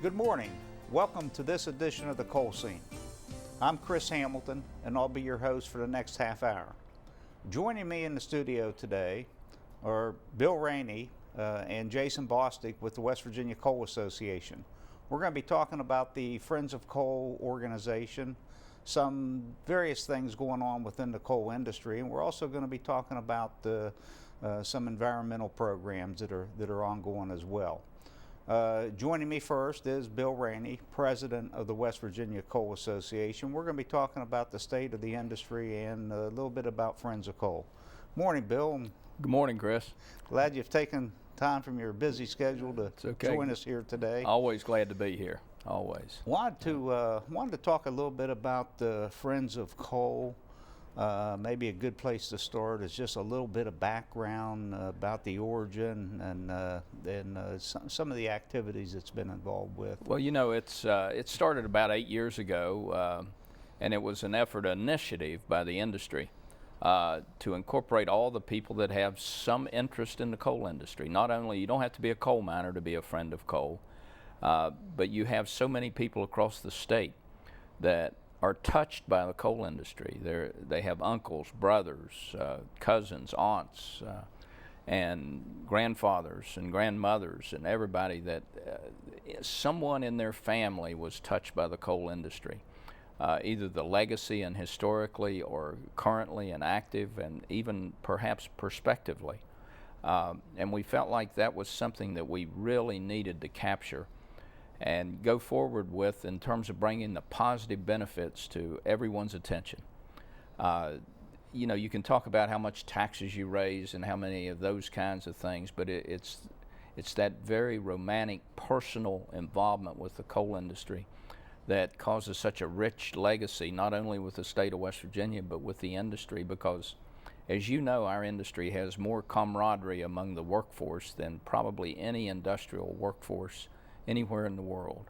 Good morning. Welcome to this edition of the Coal Scene. I'm Chris Hamilton, and I'll be your host for the next half hour. Joining me in the studio today are Bill Rainey and Jason Bostic with the West Virginia Coal Association. We're going to be talking about the Friends of Coal organization, some various things going on within the coal industry, and we're also going to be talking about some environmental programs that are ongoing as well. Joining me first is Bill Rainey, President of the West Virginia Coal Association. We're going to be talking about the state of the industry and a little bit about Friends of Coal. Morning, Bill. Good morning, Chris. Glad you've taken time from your busy schedule to join us here today. Always glad to be here, always. Wanted to talk a little bit about the Friends of Coal. Maybe a good place to start is just a little bit of background about the origin and some of the activities it's been involved with. Well, you know, it started about 8 years ago, and it was an initiative by the industry to incorporate all the people that have some interest in the coal industry. Not only, you don't have to be a coal miner to be a friend of coal, but you have so many people across the state that are touched by the coal industry. They have uncles, brothers, cousins, aunts, and grandfathers and grandmothers, and everybody that someone in their family was touched by the coal industry, either the legacy and historically or currently and active and even perhaps prospectively. And we felt like that was something that we really needed to capture and go forward with in terms of bringing the positive benefits to everyone's attention. You know, you can talk about how much taxes you raise and how many of those kinds of things, but it's that very romantic personal involvement with the coal industry that causes such a rich legacy, not only with the state of West Virginia, but with the industry, because as you know, our industry has more camaraderie among the workforce than probably any industrial workforce anywhere in the world.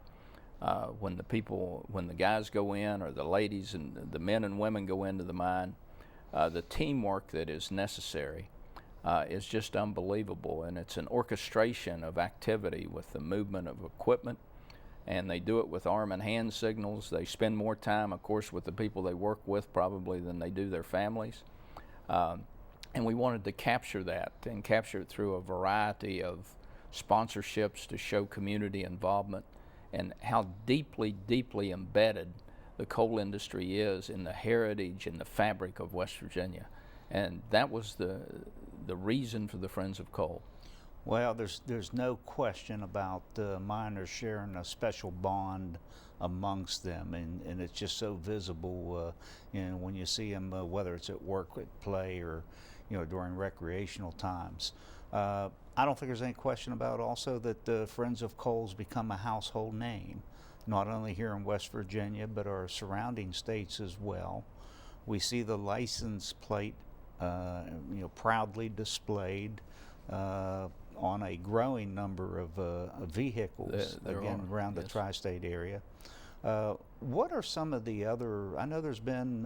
When the guys go in, or the ladies and the men and women go into the mine, the teamwork that is necessary is just unbelievable, and it's an orchestration of activity with the movement of equipment, and they do it with arm and hand signals. They spend more time, of course, with the people they work with probably than they do their families, and we wanted to capture that and capture it through a variety of sponsorships to show community involvement and how deeply, deeply embedded the coal industry is in the heritage and the fabric of West Virginia. And that was the reason for the Friends of Coal. Well, there's no question about miners sharing a special bond amongst them, and it's just so visible when you see them, whether it's at work, at play, or during recreational times. I don't think there's any question about also that the Friends of Coal's become a household name, not only here in West Virginia, but our surrounding states as well. We see the license plate, proudly displayed on a growing number of vehicles, around the tri-state area. What are some of the other, I know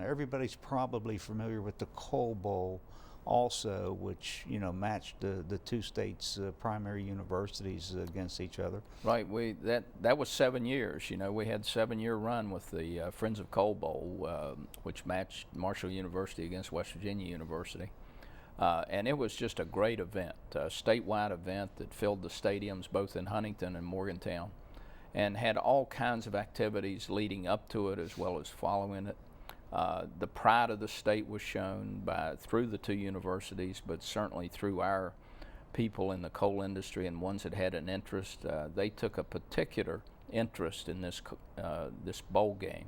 everybody's probably familiar with the Coal Bowl also, which matched the two states' primary universities against each other. Right. That was 7 years. We had 7-year run with the Friends of Coal Bowl, which matched Marshall University against West Virginia University, and it was just a great event, a statewide event that filled the stadiums both in Huntington and Morgantown, and had all kinds of activities leading up to it as well as following it. The pride of the state was shown through the two universities, but certainly through our people in the coal industry and ones that had an interest. They took a particular interest in this bowl game,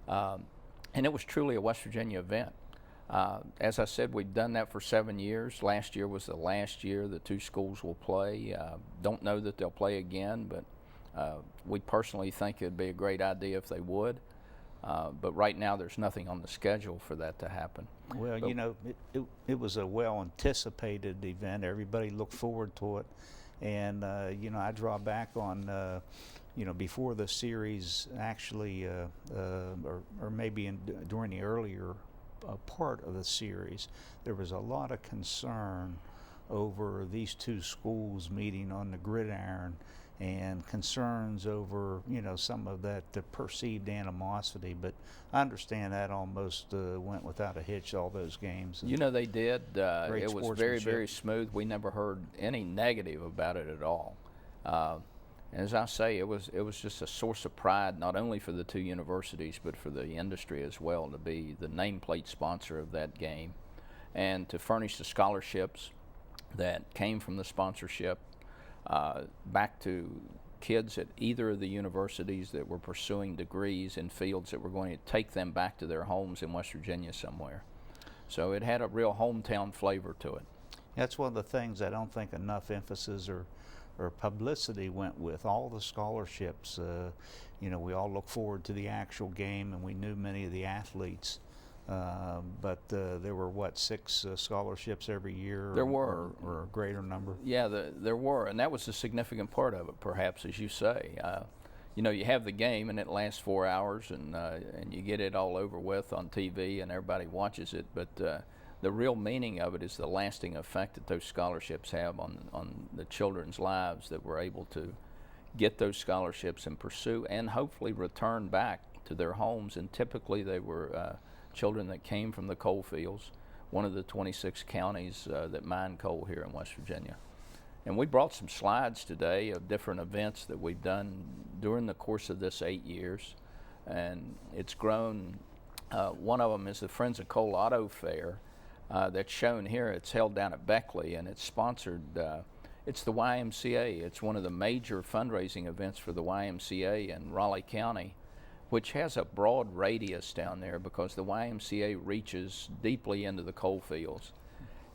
and it was truly a West Virginia event. As I said, we've done that for 7 years. Last year was the last year the two schools will play. Don't know that they'll play again, but we personally think it'd be a great idea if they would. But right now there's nothing on the schedule for that to happen. Well, it was a well-anticipated event. Everybody looked forward to it. And, I draw back on, before the series actually, or maybe during the earlier part of the series, there was a lot of concern over these two schools meeting on the gridiron and concerns over, some of that perceived animosity. But I understand that almost went without a hitch, all those games. They did. Great It was very, sportsmanship. very smooth. We never heard any negative about it at all. And as I say, it was just a source of pride, not only for the two universities, but for the industry as well, to be the nameplate sponsor of that game and to furnish the scholarships that came from the sponsorship back to kids at either of the universities that were pursuing degrees in fields that were going to take them back to their homes in West Virginia somewhere. So it had a real hometown flavor to it. That's one of the things I don't think enough emphasis or publicity went with. All the scholarships, we all look forward to the actual game, and we knew many of the athletes. But there were, 6 scholarships every year? There were. Or a greater number? Yeah, there were, and that was a significant part of it, perhaps, as you say. You have the game, and it lasts 4 hours, and you get it all over with on TV, and everybody watches it. But the real meaning of it is the lasting effect that those scholarships have on the children's lives that were able to get those scholarships and pursue and hopefully return back to their homes. And typically they were children that came from the coal fields, one of the 26 counties that mine coal here in West Virginia. And we brought some slides today of different events that we've done during the course of this 8 years, and it's grown. One of them is the Friends of Coal Auto Fair that's shown here. It's held down at Beckley, and it's sponsored. It's the YMCA. It's one of the major fundraising events for the YMCA in Raleigh County, which has a broad radius down there because the YMCA reaches deeply into the coal fields.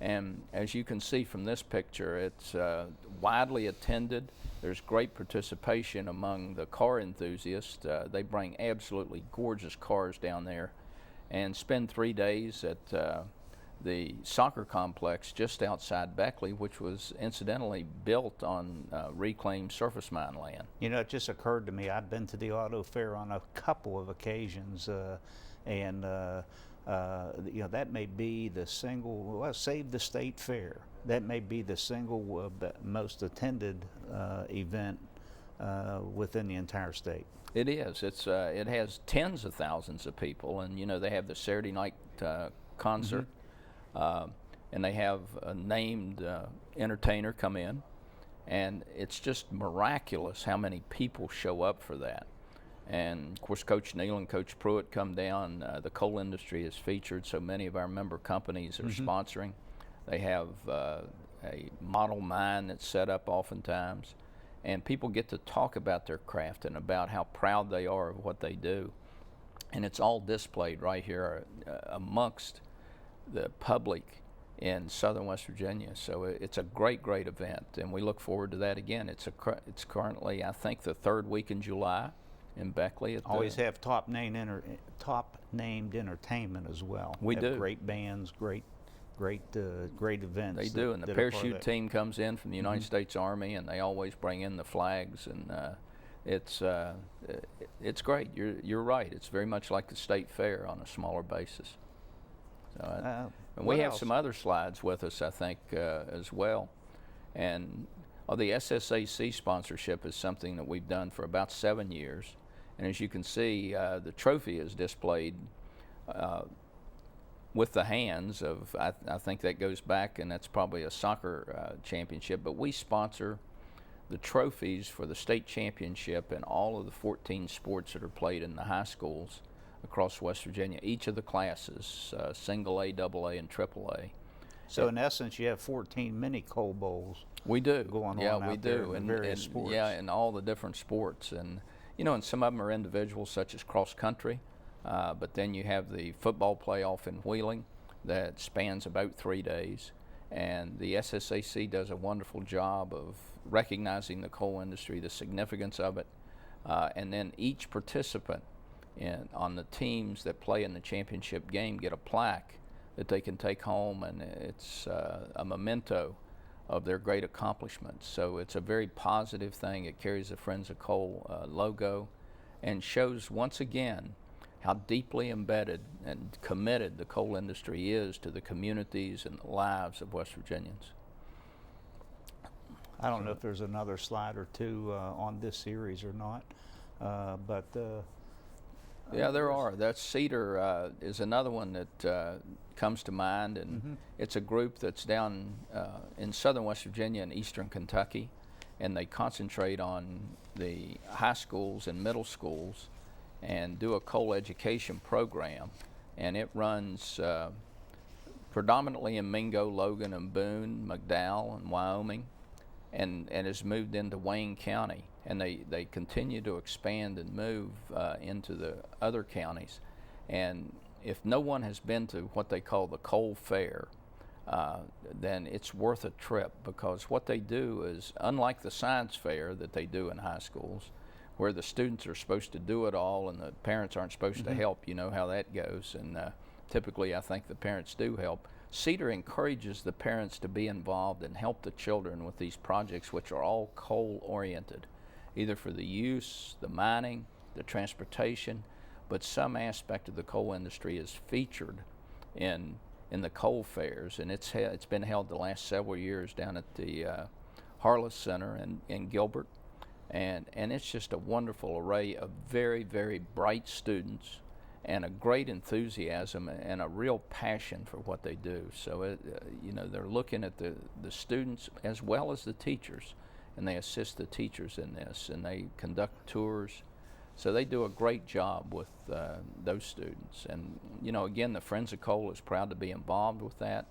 And as you can see from this picture, it's widely attended. There's great participation among the car enthusiasts. They bring absolutely gorgeous cars down there and spend 3 days at the soccer complex just outside Beckley, which was incidentally built on reclaimed surface mine land. It just occurred to me, I've been to the auto fair on a couple of occasions, and that may be the single, save the state fair, that may be the single most attended event within the entire state. It is. It has tens of thousands of people, and they have the Saturday night concert. Mm-hmm. And they have a named entertainer come in, and it's just miraculous how many people show up for that. And of course, Coach Neal and Coach Pruitt come down. The coal industry is featured, so many of our member companies are mm-hmm. sponsoring. They have a model mine that's set up oftentimes, and people get to talk about their craft and about how proud they are of what they do. And it's all displayed right here amongst the public in southern West Virginia. So it's a great, great event, and we look forward to that again. It's currently, I think, the 3rd week in July in Beckley. Always have top named entertainment as well. We do. Great bands, great events. They do, and the parachute team comes in from the United mm-hmm. States Army, and they always bring in the flags, and it's great. You're right. It's very much like the state fair on a smaller basis. So, and we have some other slides with us, I think, as well. And the SSAC sponsorship is something that we've done for about 7 years. And as you can see, the trophy is displayed with the hands of, I think that goes back, and that's probably a soccer championship. But we sponsor the trophies for the state championship and all of the 14 sports that are played in the high schools across West Virginia, each of the classes, single A, double A, and triple A. So in essence, you have 14 mini coal bowls. We do. Going yeah, on we out do. There in various sports. Yeah, in all the different sports. And, and some of them are individuals such as cross country, but then you have the football playoff in Wheeling that spans about 3 days. And the SSAC does a wonderful job of recognizing the coal industry, the significance of it, and then each participant on the teams that play in the championship game get a plaque that they can take home, and it's a memento of their great accomplishments. So it's a very positive thing. It carries the Friends of Coal logo and shows once again how deeply embedded and committed the coal industry is to the communities and the lives of West Virginians. I don't know if there's another slide or two on this series or not, but Yeah, there are. That's Cedar is another one that comes to mind, and it's a group that's down in southern West Virginia and eastern Kentucky, and they concentrate on the high schools and middle schools and do a coal education program, and it runs predominantly in Mingo, Logan, and Boone, McDowell, and Wyoming, and has moved into Wayne County. And they continue to expand and move into the other counties. And if no one has been to what they call the coal fair, then it's worth a trip, because what they do is, unlike the science fair that they do in high schools, where the students are supposed to do it all and the parents aren't supposed to help, you know how that goes, and typically I think the parents do help. Cedar encourages the parents to be involved and help the children with these projects, which are all coal oriented, either for the use, the mining, the transportation, but some aspect of the coal industry is featured in the coal fairs, and it's been held the last several years down at the Harless Center in Gilbert, and it's just a wonderful array of very, very bright students and a great enthusiasm and a real passion for what they do. So you know, they're looking at the students as well as the teachers, and they assist the teachers in this, and they conduct tours. So they do a great job with those students. And you know, again, the Friends of Coal is proud to be involved with that,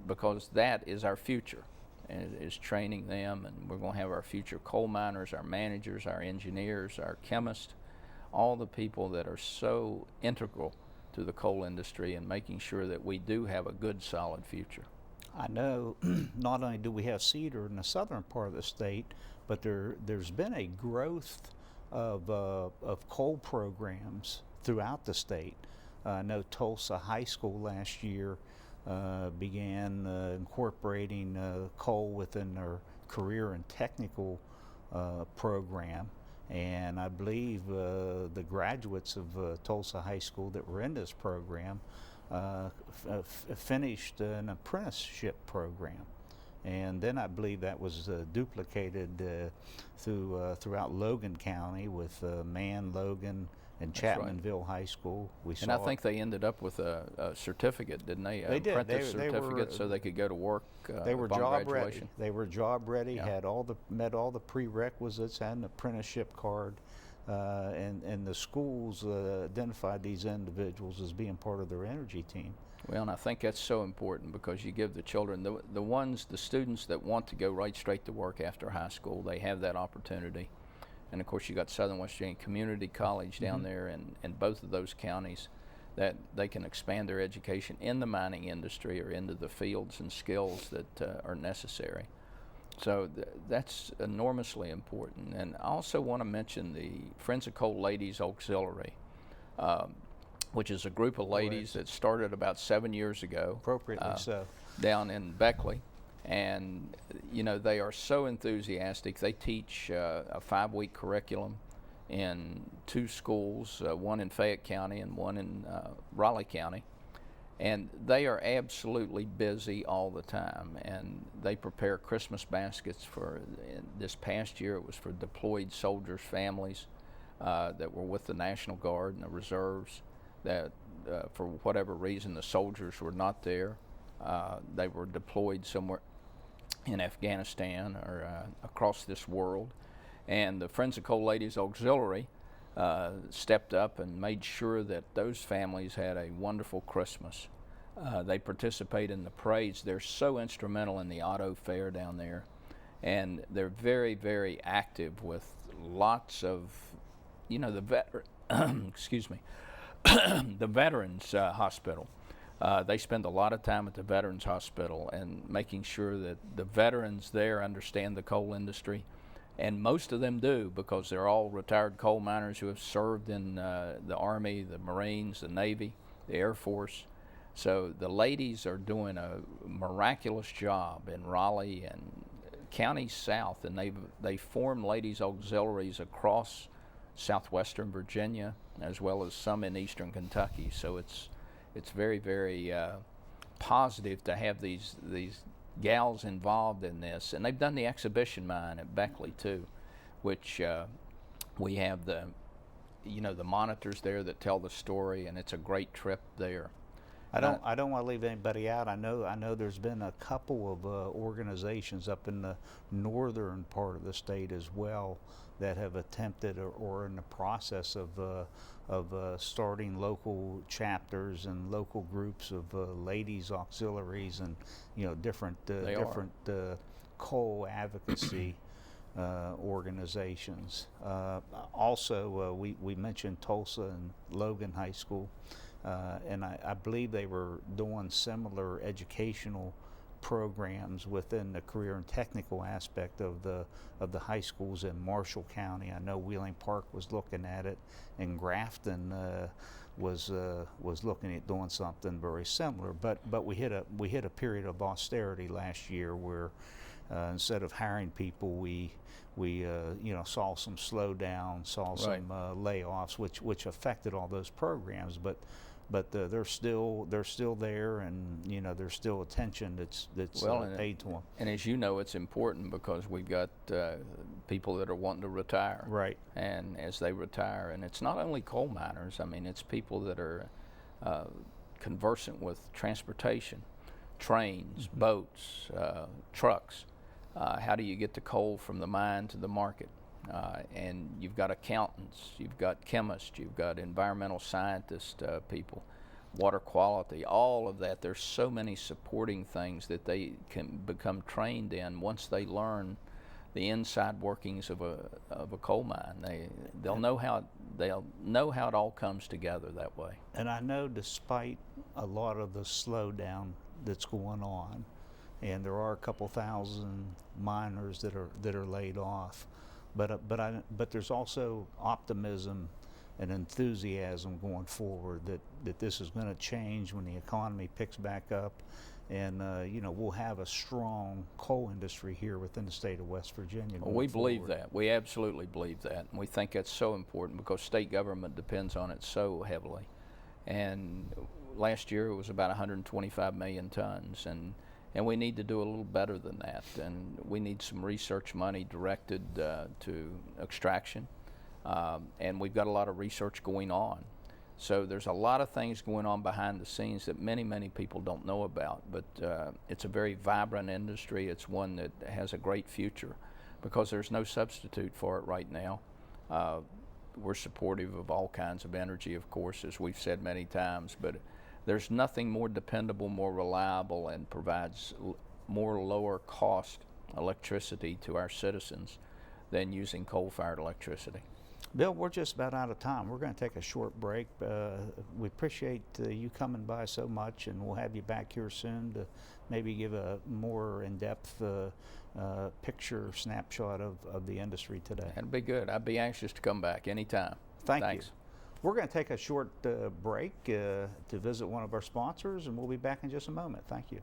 because that is our future, and it is training them. And we're going to have our future coal miners, our managers, our engineers, our chemists, all the people that are so integral to the coal industry, and making sure that we do have a good, solid future. I know not only do we have Cedar in the southern part of the state, but there's been a growth of coal programs throughout the state. I know Tulsa High School last year began incorporating coal within their career and technical program. And I believe the graduates of Tulsa High School that were in this program finished an apprenticeship program. And then I believe that was duplicated throughout Logan County with Mann, Logan, and Chapmanville High School. And I think they ended up with a certificate, didn't they? They did. Apprentice certificate, so they could go to work they were upon job graduation. ready. They were job ready. Yeah. Had met all the prerequisites, had an apprenticeship card, and the schools identified these individuals as being part of their energy team. Well, and I think that's so important, because you give the children, the students that want to go right straight to work after high school, they have that opportunity. And of course, you got Southern West Virginia Community College down there in both of those counties, that they can expand their education in the mining industry or into the fields and skills that are necessary. So that's enormously important. And I also want to mention the Friends of Coal Ladies Auxiliary, which is a group of ladies that started about 7 years ago. Appropriately so. Down in Beckley. And you know, they are so enthusiastic. They teach a 5-week curriculum in 2 schools, one in Fayette County and one in Raleigh County, and they are absolutely busy all the time. And they prepare Christmas baskets for, this past year it was for deployed soldiers' families that were with the National Guard and the reserves, that for whatever reason the soldiers were not there. They were deployed somewhere in Afghanistan or across this world, and the Friends of Coal Ladies Auxiliary stepped up and made sure that those families had a wonderful Christmas. They participate in the parades. They're so instrumental in the auto fair down there, and they're very, very active with lots of, you know, excuse me, the Veterans Hospital. They spend a lot of time at the Veterans Hospital and making sure that the veterans there understand the coal industry. And most of them do, because they're all retired coal miners who have served in the Army, the Marines, the Navy, the Air Force. So the ladies are doing a miraculous job in Raleigh and counties south, and they form ladies auxiliaries across southwestern Virginia, as well as some in eastern Kentucky. So it's very, very positive to have these gals involved in this, and they've done the exhibition mine at Beckley too, which we have the the monitors there that tell the story, and it's a great trip there. I don't want to leave anybody out. I know there's been a couple of organizations up in the northern part of the state as well that have attempted or in the process of starting local chapters and local groups of ladies auxiliaries and different coal advocacy organizations. Also, we mentioned Tulsa and Logan High School. And I believe they were doing similar educational programs within the career and technical aspect of the high schools in Marshall County. I know Wheeling Park was looking at it, and Grafton was looking at doing something very similar. But we hit a period of austerity last year where instead of hiring people, we saw some slowdown, saw some layoffs, which affected all those programs. But they're still there, and there's still attention that's paid to them. And as you know, it's important because we've got people that are wanting to retire. Right. And as they retire, and it's not only coal miners. I mean, it's people that are conversant with transportation, trains, boats, trucks. How do you get the coal from the mine to the market? And you've got accountants, you've got chemists, you've got environmental scientist people, water quality, all of that. There's so many supporting things that they can become trained in once they learn the inside workings of a coal mine. They'll know how it all comes together that way. And I know, despite a lot of the slowdown that's going on, and there are a couple thousand miners that are laid off, but there's also optimism and enthusiasm going forward that this is going to change when the economy picks back up, and we'll have a strong coal industry here within the state of West Virginia. Well, we believe that. We absolutely believe that, and we think that's so important because state government depends on it so heavily. And last year it was about 125 million tons, and we need to do a little better than that, and we need some research money directed to extraction, and we've got a lot of research going on. So there's a lot of things going on behind the scenes that many people don't know about, but it's a very vibrant industry. It's one that has a great future because there's no substitute for it right now. We're supportive of all kinds of energy, of course, as we've said many times, but there's nothing more dependable, more reliable, and provides more lower cost electricity to our citizens than using coal-fired electricity. Bill, we're just about out of time. We're going to take a short break. We appreciate you coming by so much, and we'll have you back here soon to maybe give a more in-depth picture, snapshot of the industry today. That'd be good. I'd be anxious to come back anytime. Thanks. We're going to take a short break to visit one of our sponsors, and we'll be back in just a moment. Thank you.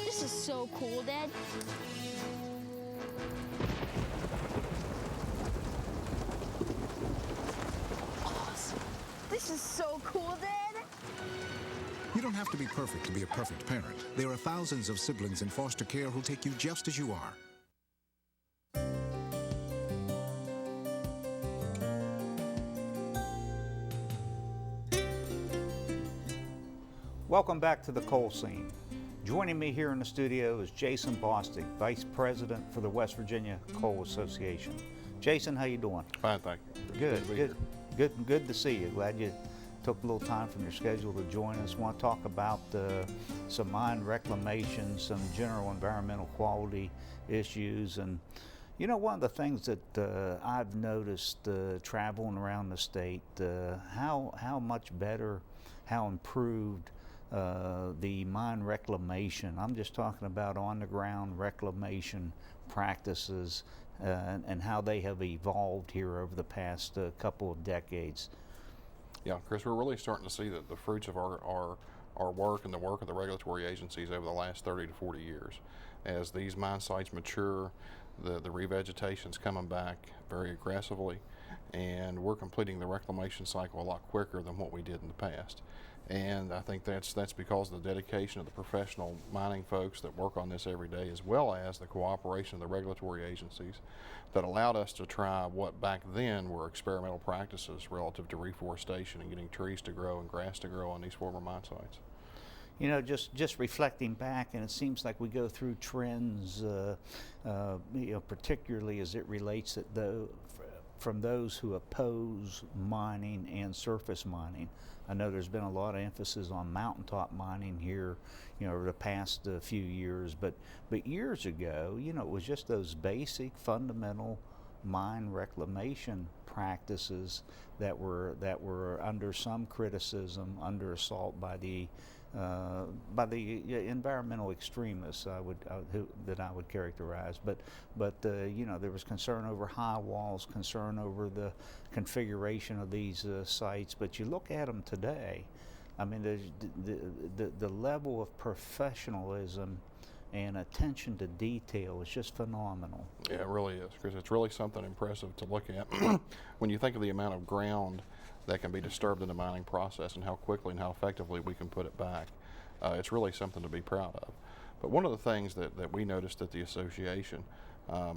This is so cool, Dad. Awesome. This is so cool, Dad. You don't have to be perfect to be a perfect parent. There are thousands of siblings in foster care who'll take you just as you are. Welcome back to the Coal Scene. Joining me here in the studio is Jason Bostic, Vice President for the West Virginia Coal Association. Jason, how you doing? Fine, thank you. Good to see you. Glad you took a little time from your schedule to join us. Want to talk about some mine reclamation, some general environmental quality issues, and one of the things that I've noticed traveling around the state, how much better, how improved the mine reclamation. I'm just talking about on-the-ground reclamation practices and how they have evolved here over the past couple of decades. Yeah, Chris, we're really starting to see the fruits of our work and the work of the regulatory agencies over the last 30 to 40 years. as these mine sites mature, the revegetation's coming back very aggressively, and we're completing the reclamation cycle a lot quicker than what we did in the past. And I think that's because of the dedication of the professional mining folks that work on this every day, as well as the cooperation of the regulatory agencies that allowed us to try what back then were experimental practices relative to reforestation and getting trees to grow and grass to grow on these former mine sites. You know, just reflecting back, and it seems like we go through trends, you know, particularly as it relates from those who oppose mining and surface mining. I know there's been a lot of emphasis on mountaintop mining here, you know, over the past few years, but years ago, you know, it was just those basic fundamental mine reclamation practices that were under some criticism, under assault by the environmental extremists that I would characterize, but you know, there was concern over high walls, concern over the configuration of these sites. But you look at them today, I mean, the level of professionalism and attention to detail is just phenomenal. Yeah, it really is, because it's really something impressive to look at when you think of the amount of ground that can be disturbed in the mining process and how quickly and how effectively we can put it back. It's really something to be proud of. But one of the things that we noticed at the association,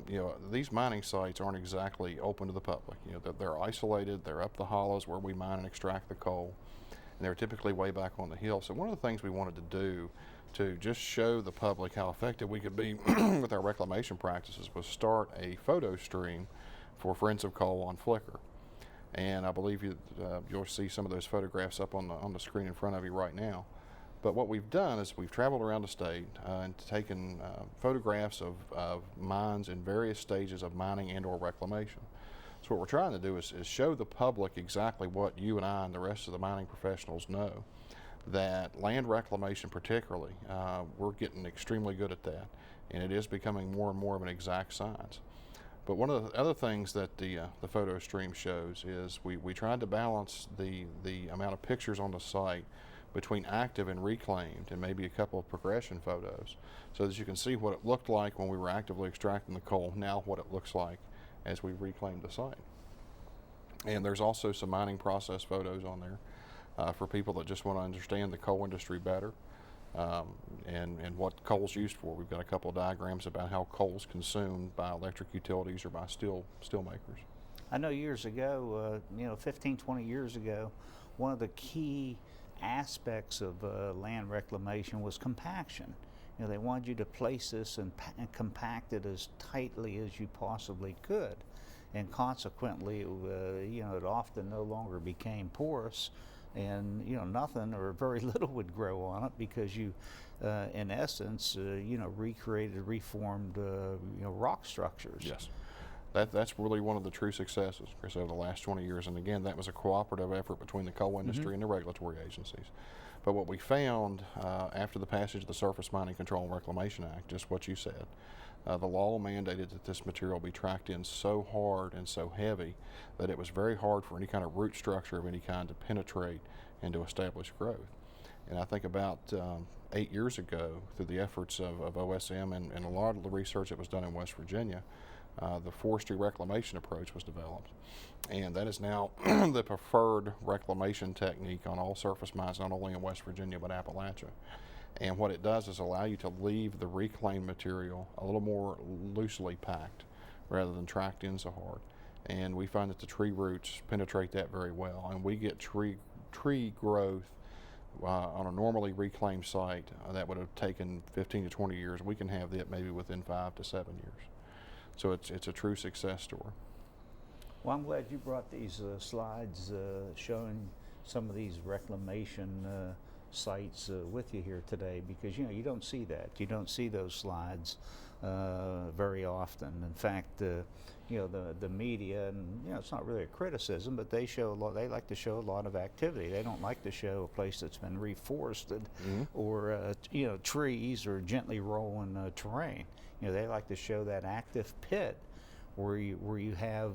you know, these mining sites aren't exactly open to the public. You know, they're isolated, they're up the hollows where we mine and extract the coal, and they're typically way back on the hill. So one of the things we wanted to do to just show the public how effective we could be with our reclamation practices was start a photo stream for Friends of Coal on Flickr. And I believe you'll see some of those photographs up on the screen in front of you right now. But what we've done is we've traveled around the state and taken photographs of mines in various stages of mining and or reclamation. So what we're trying to do is show the public exactly what you and I and the rest of the mining professionals know, that land reclamation particularly, we're getting extremely good at that, and it is becoming more and more of an exact science. But one of the other things that the photo stream shows is we tried to balance the amount of pictures on the site between active and reclaimed, and maybe a couple of progression photos, so that you can see what it looked like when we were actively extracting the coal, now what it looks like as we reclaimed the site. And there's also some mining process photos on there for people that just want to understand the coal industry better. And what coal's used for. We've got a couple of diagrams about how coal's consumed by electric utilities or by steel makers. I know years ago, you know, 15, 20 years ago, one of the key aspects of land reclamation was compaction. You know, they wanted you to place this and compact it as tightly as you possibly could, and consequently, you know, it often no longer became porous, and you know, nothing or very little would grow on it because you, in essence, you know, reformed, you know, rock structures. Yes, that's really one of the true successes, Chris, over the last 20 years. And again, that was a cooperative effort between the coal industry and the regulatory agencies. But what we found after the passage of the Surface Mining Control and Reclamation Act, just what you said, the law mandated that this material be tracked in so hard and so heavy that it was very hard for any kind of root structure of any kind to penetrate and to establish growth. And I think about 8 years ago, through the efforts of OSM and a lot of the research that was done in West Virginia, the forestry reclamation approach was developed. And that is now the preferred reclamation technique on all surface mines, not only in West Virginia but Appalachia. And what it does is allow you to leave the reclaimed material a little more loosely packed rather than tracked in so hard. And we find that the tree roots penetrate that very well, and we get tree growth on a normally reclaimed site that would have taken 15 to 20 years. We can have that maybe within 5 to 7 years. So it's a true success story. Well, I'm glad you brought these slides showing some of these reclamation sites with you here today, because you know, you don't see that. You don't see those slides very often. In fact, you know, the media, and you know, it's not really a criticism, but they show a lot. They like to show a lot of activity. They don't like to show a place that's been reforested or you know, trees or gently rolling terrain. You know, they like to show that active pit where you have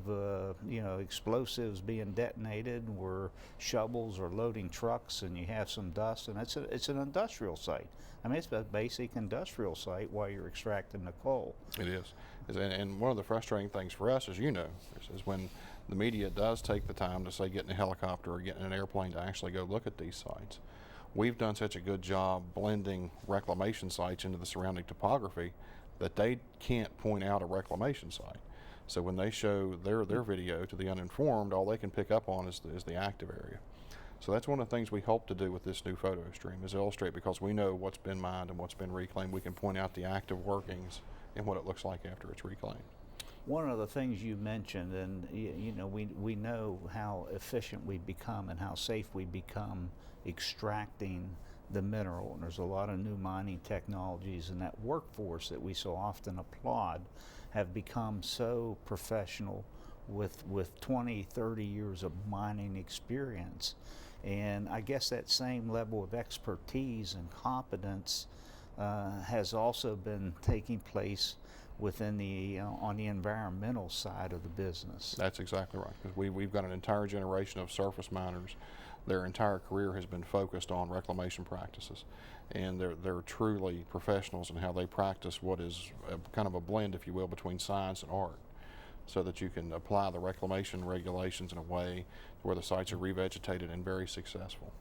you know, explosives being detonated, where shovels are loading trucks, and you have some dust, and it's an industrial site. I mean, it's a basic industrial site while you're extracting the coal. It is. And one of the frustrating things for us, as you know, is when the media does take the time to say get in a helicopter or get in an airplane to actually go look at these sites. We've done such a good job blending reclamation sites into the surrounding topography that they can't point out a reclamation site. So when they show their video to the uninformed, all they can pick up on is the active area. So that's one of the things we hope to do with this new photo stream, is illustrate, because we know what's been mined and what's been reclaimed. We can point out the active workings and what it looks like after it's reclaimed. One of the things you mentioned, and you know, we know how efficient we become and how safe we become extracting the mineral, and there's a lot of new mining technologies, and that workforce that we so often applaud have become so professional with 20, 30 years of mining experience. And I guess that same level of expertise and competence has also been taking place within the on the environmental side of the business. That's exactly right, because we've got an entire generation of surface miners. Their entire career has been focused on reclamation practices, and they're truly professionals in how they practice what is kind of a blend, if you will, between science and art, so that you can apply the reclamation regulations in a way where the sites are revegetated and very successful.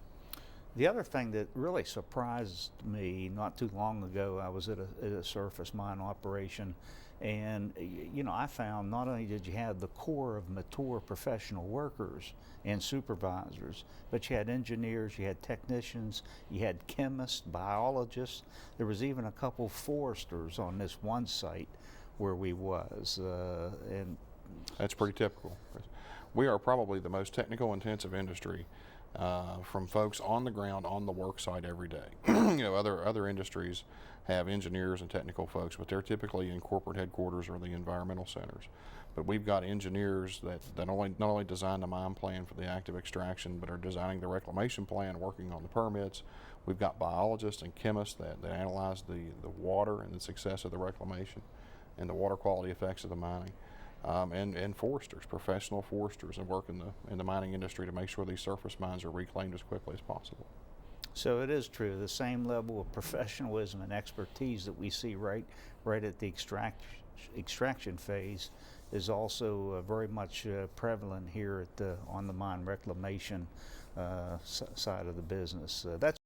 The other thing that really surprised me, not too long ago, I was at a surface mine operation, and you know, I found not only did you have the core of mature professional workers and supervisors, but you had engineers, you had technicians, you had chemists, biologists. There was even a couple foresters on this one site where we was, and that's pretty typical. We are probably the most technical intensive industry, from folks on the ground on the work site every day. You know, other industries have engineers and technical folks, but they're typically in corporate headquarters or the environmental centers. But we've got engineers that not only design the mine plan for the active extraction, but are designing the reclamation plan, working on the permits. We've got biologists and chemists that analyze the water and the success of the reclamation and the water quality effects of the mining. And foresters, professional foresters, and work in the mining industry to make sure these surface mines are reclaimed as quickly as possible. so it is true, the same level of professionalism and expertise that we see right at the extraction phase is also very much prevalent here at on the mine reclamation side of the business. That's